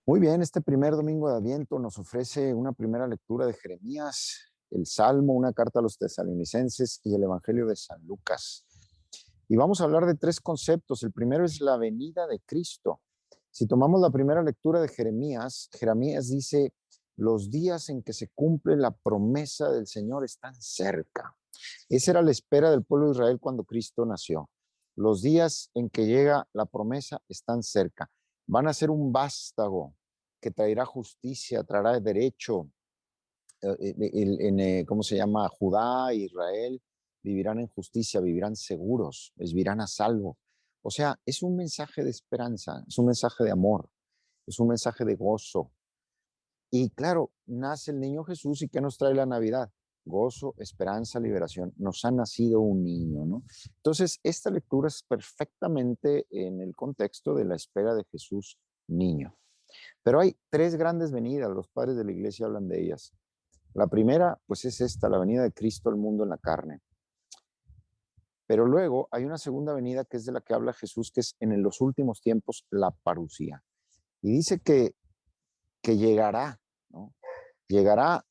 Muy bien, este primer domingo de Adviento nos ofrece una primera lectura de Jeremías, el Salmo, una carta a los tesalonicenses y el Evangelio de San Lucas. Y vamos a hablar de tres conceptos. El primero es la venida de Cristo. Si tomamos la primera lectura de Jeremías, Jeremías dice, los días en que se cumple la promesa del Señor están cerca. Esa era la espera del pueblo de Israel cuando Cristo nació. Los días en que llega la promesa están cerca. Van a ser un vástago que traerá justicia, traerá derecho. ¿Cómo se llama? Judá, Israel, vivirán en justicia, vivirán seguros, vivirán a salvo. O sea, es un mensaje de esperanza, es un mensaje de amor, es un mensaje de gozo. Y claro, nace el niño Jesús y ¿qué nos trae la Navidad? Gozo, esperanza, liberación. Nos ha nacido un niño, ¿no? Entonces, esta lectura es perfectamente en el contexto de la espera de Jesús niño. Pero hay tres grandes venidas, los padres de la iglesia hablan de ellas. La primera, pues es esta, la venida de Cristo al mundo en la carne. Pero luego hay una segunda venida que es de la que habla Jesús, que es en los últimos tiempos la parucía. Y dice que llegará, ¿no? Llegará.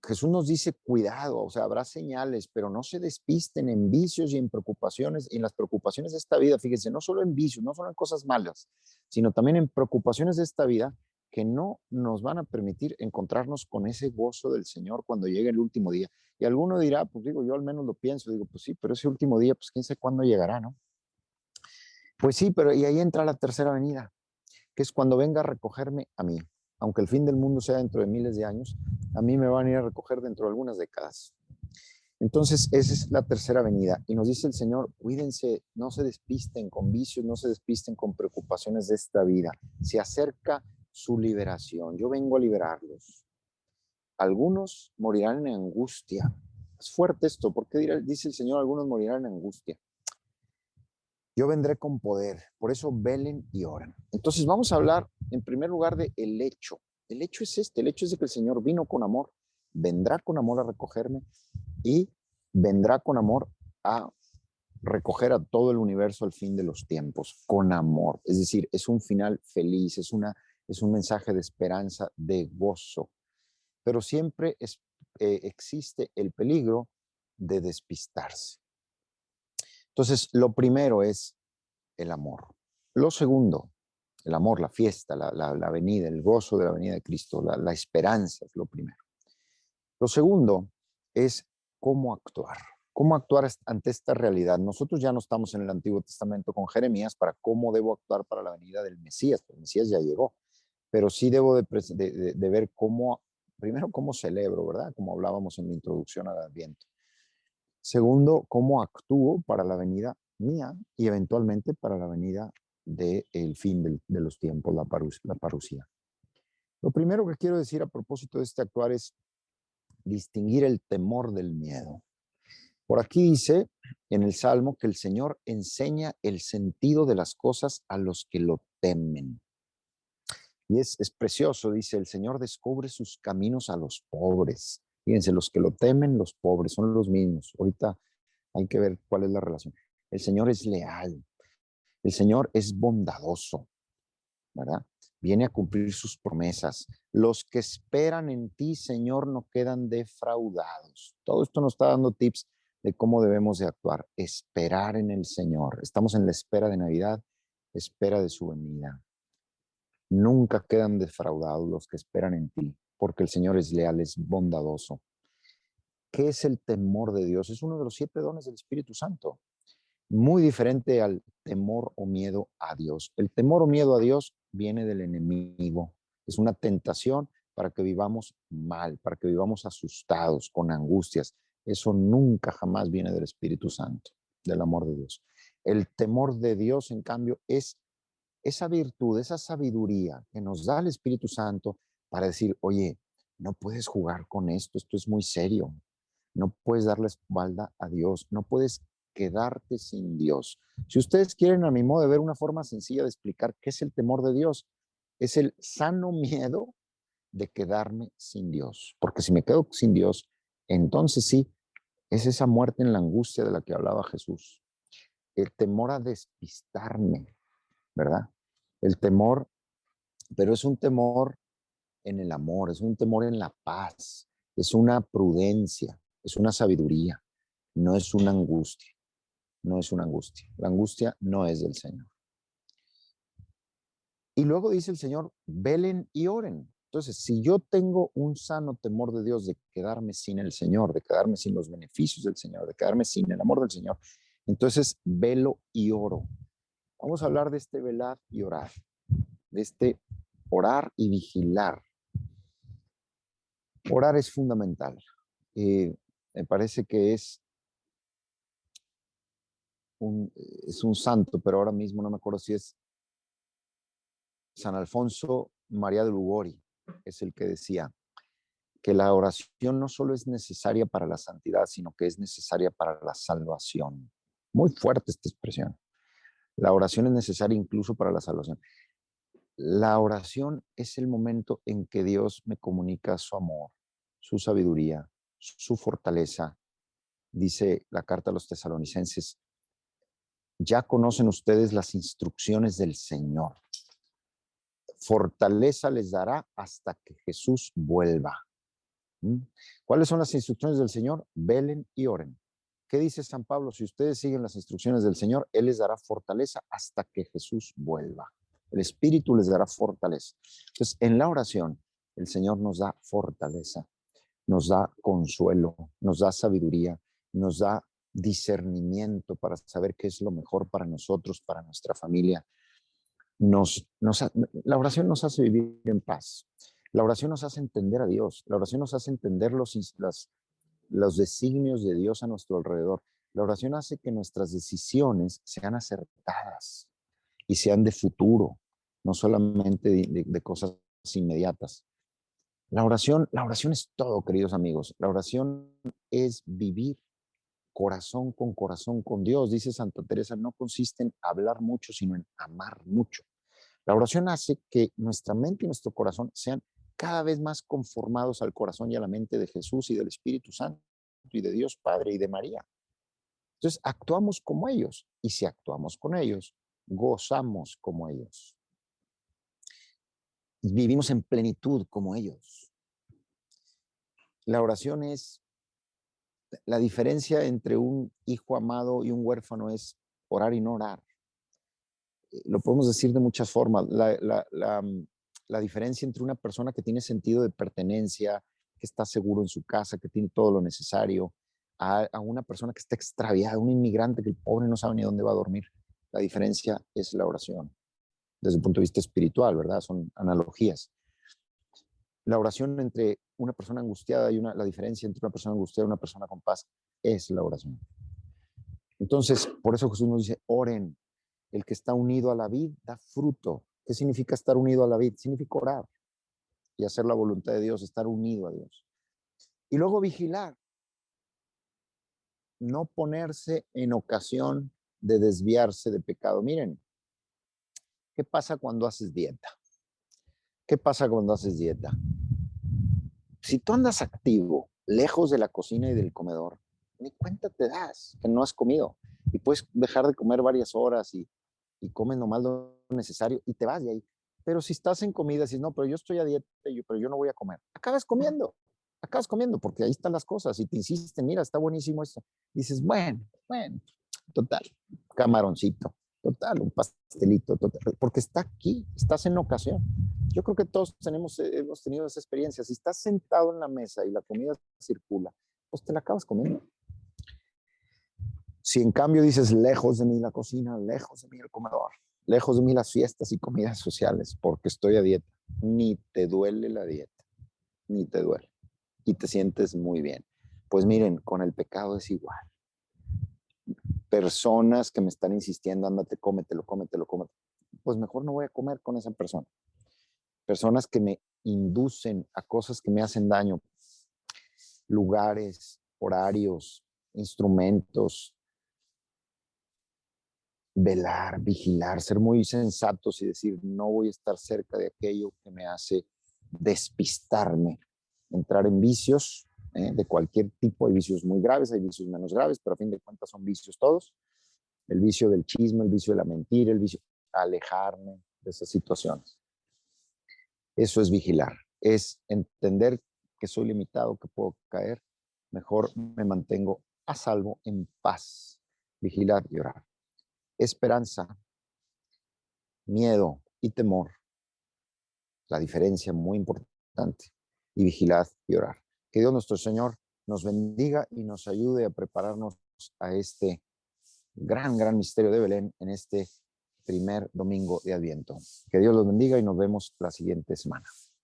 Jesús nos dice, cuidado, o sea, habrá señales, pero no se despisten en vicios y en preocupaciones, y en las preocupaciones de esta vida, fíjense, no solo en vicios, no solo en cosas malas, sino también en preocupaciones de esta vida que no nos van a permitir encontrarnos con ese gozo del Señor cuando llegue el último día. Y alguno dirá, pues digo, yo al menos lo pienso, digo, pues sí, pero ese último día, pues quién sabe cuándo llegará, ¿no? Pues sí, pero y ahí entra la tercera venida, que es cuando venga a recogerme a mí. Aunque el fin del mundo sea dentro de miles de años, a mí me van a ir a recoger dentro de algunas décadas. Entonces, esa es la tercera venida. Y nos dice el Señor, cuídense, no se despisten con vicios, no se despisten con preocupaciones de esta vida. Se acerca su liberación. Yo vengo a liberarlos. Algunos morirán en angustia. Es fuerte esto, porque dice el Señor, algunos morirán en angustia. Yo vendré con poder, por eso velen y oren. Entonces vamos a hablar en primer lugar de el hecho. El hecho es este, el hecho es de que el Señor vino con amor, vendrá con amor a recogerme y vendrá con amor a recoger a todo el universo al fin de los tiempos, con amor. Es decir, es un final feliz, es un mensaje de esperanza, de gozo, pero siempre existe el peligro de despistarse. Entonces, lo primero es el amor. Lo segundo, el amor, la fiesta, la venida, el gozo de la venida de Cristo, la esperanza es lo primero. Lo segundo es cómo actuar. ¿Cómo actuar ante esta realidad? Nosotros ya no estamos en el Antiguo Testamento con Jeremías para cómo debo actuar para la venida del Mesías. El Mesías ya llegó, pero sí debo de ver cómo, primero, cómo celebro, ¿verdad? Como hablábamos en la introducción al Adviento. Segundo, cómo actúo para la venida mía y eventualmente para la venida del fin de los tiempos, la parucía. Lo primero que quiero decir a propósito de este actuar es distinguir el temor del miedo. Por aquí dice en el Salmo que el Señor enseña el sentido de las cosas a los que lo temen. Y es precioso, dice, el Señor descubre sus caminos a los pobres. Fíjense, los que lo temen, los pobres, son los mismos. Ahorita hay que ver cuál es la relación. El Señor es leal, el Señor es bondadoso, ¿verdad? Viene a cumplir sus promesas. Los que esperan en ti, Señor, no quedan defraudados. Todo esto nos está dando tips de cómo debemos de actuar. Esperar en el Señor. Estamos en la espera de Navidad, espera de su venida. Nunca quedan defraudados los que esperan en ti, porque el Señor es leal, es bondadoso. ¿Qué es el temor de Dios? Es uno de los 7 dones del Espíritu Santo. Muy diferente al temor o miedo a Dios. El temor o miedo a Dios viene del enemigo. Es una tentación para que vivamos mal, para que vivamos asustados, con angustias. Eso nunca jamás viene del Espíritu Santo, del amor de Dios. El temor de Dios, en cambio, es esa virtud, esa sabiduría que nos da el Espíritu Santo para decir, oye, no puedes jugar con esto es muy serio. No puedes darle espalda a Dios, no puedes quedarte sin Dios. Si ustedes quieren, a mi modo de ver, una forma sencilla de explicar qué es el temor de Dios, es el sano miedo de quedarme sin Dios. Porque si me quedo sin Dios, entonces sí, es esa muerte en la angustia de la que hablaba Jesús. El temor a despistarme, ¿verdad? El temor pero es un temor en el amor, es un temor en la paz, es una prudencia, es una sabiduría, no es una angustia, no es una angustia. La angustia no es del Señor. Y luego dice el Señor, velen y oren. Entonces, si yo tengo un sano temor de Dios de quedarme sin el Señor, de quedarme sin los beneficios del Señor, de quedarme sin el amor del Señor, entonces velo y oro. Vamos a hablar de este velar y orar, de este orar y vigilar. Orar es fundamental. Me parece que es un santo, pero ahora mismo no me acuerdo si es San Alfonso María de Lugori, es el que decía que la oración no solo es necesaria para la santidad, sino que es necesaria para la salvación. Muy fuerte esta expresión. La oración es necesaria incluso para la salvación. La oración es el momento en que Dios me comunica su amor, su sabiduría, su fortaleza. Dice la carta a los tesalonicenses, ya conocen ustedes las instrucciones del Señor. Fortaleza les dará hasta que Jesús vuelva. ¿Cuáles son las instrucciones del Señor? Velen y oren. ¿Qué dice San Pablo? Si ustedes siguen las instrucciones del Señor, Él les dará fortaleza hasta que Jesús vuelva. El Espíritu les dará fortaleza. Entonces, en la oración, el Señor nos da fortaleza, nos da consuelo, nos da sabiduría, nos da discernimiento para saber qué es lo mejor para nosotros, para nuestra familia. La oración nos hace vivir en paz. La oración nos hace entender a Dios. La oración nos hace entender los designios de Dios a nuestro alrededor. La oración hace que nuestras decisiones sean acertadas y sean de futuro, no solamente de cosas inmediatas. La oración es todo, queridos amigos. La oración es vivir corazón con Dios. Dice Santa Teresa, no consiste en hablar mucho, sino en amar mucho. La oración hace que nuestra mente y nuestro corazón sean cada vez más conformados al corazón y a la mente de Jesús y del Espíritu Santo y de Dios Padre y de María. Entonces, actuamos como ellos y si actuamos con ellos, gozamos como ellos. Vivimos en plenitud como ellos. La oración es la diferencia entre un hijo amado y un huérfano es orar y no orar. Lo podemos decir de muchas formas. La diferencia entre una persona que tiene sentido de pertenencia, que está seguro en su casa, que tiene todo lo necesario, a una persona que está extraviada, un inmigrante que el pobre no sabe ni dónde va a dormir. La diferencia es la oración, desde el punto de vista espiritual, ¿verdad? Son analogías. La oración entre una persona angustiada y la diferencia entre una persona angustiada y una persona con paz es la oración. Entonces, por eso Jesús nos dice, oren. El que está unido a la vid da fruto. ¿Qué significa estar unido a la vid? Significa orar y hacer la voluntad de Dios, estar unido a Dios. Y luego vigilar, no ponerse en ocasión de desviarse de pecado. Miren, ¿qué pasa cuando haces dieta? ¿Qué pasa cuando haces dieta? Si tú andas activo, lejos de la cocina y del comedor, ni cuenta te das que no has comido. Y puedes dejar de comer varias horas y comes nomás lo necesario y te vas de ahí. Pero si estás en comida, dices, no, pero yo estoy a dieta, pero yo no voy a comer. Acabas comiendo, porque ahí están las cosas y te insisten, mira, está buenísimo esto. Dices, bueno, total, camaroncito, total, un pastelito, total, porque está aquí, estás en ocasión. Yo creo que todos hemos tenido esa experiencia. Si estás sentado en la mesa y la comida circula, pues te la acabas comiendo. Si en cambio dices, lejos de mí la cocina, lejos de mí el comedor, lejos de mí las fiestas y comidas sociales, porque estoy a dieta, ni te duele la dieta, ni te duele, y te sientes muy bien. Pues miren, con el pecado es igual. Personas que me están insistiendo, ándate, cómetelo, pues mejor no voy a comer con esa persona. Personas que me inducen a cosas que me hacen daño, lugares, horarios, instrumentos, velar, vigilar, ser muy sensatos y decir, no voy a estar cerca de aquello que me hace despistarme, entrar en vicios de cualquier tipo. Hay vicios muy graves, hay vicios menos graves, pero a fin de cuentas son vicios todos. El vicio del chisme, el vicio de la mentira, el vicio, alejarme de esas situaciones. Eso es vigilar, es entender que soy limitado, que puedo caer. Mejor me mantengo a salvo, en paz. Vigilar y orar. Esperanza, miedo y temor. La diferencia muy importante. Y vigilad y orar. Que Dios nuestro Señor nos bendiga y nos ayude a prepararnos a este gran misterio de Belén en este primer domingo de Adviento. Que Dios los bendiga y nos vemos la siguiente semana.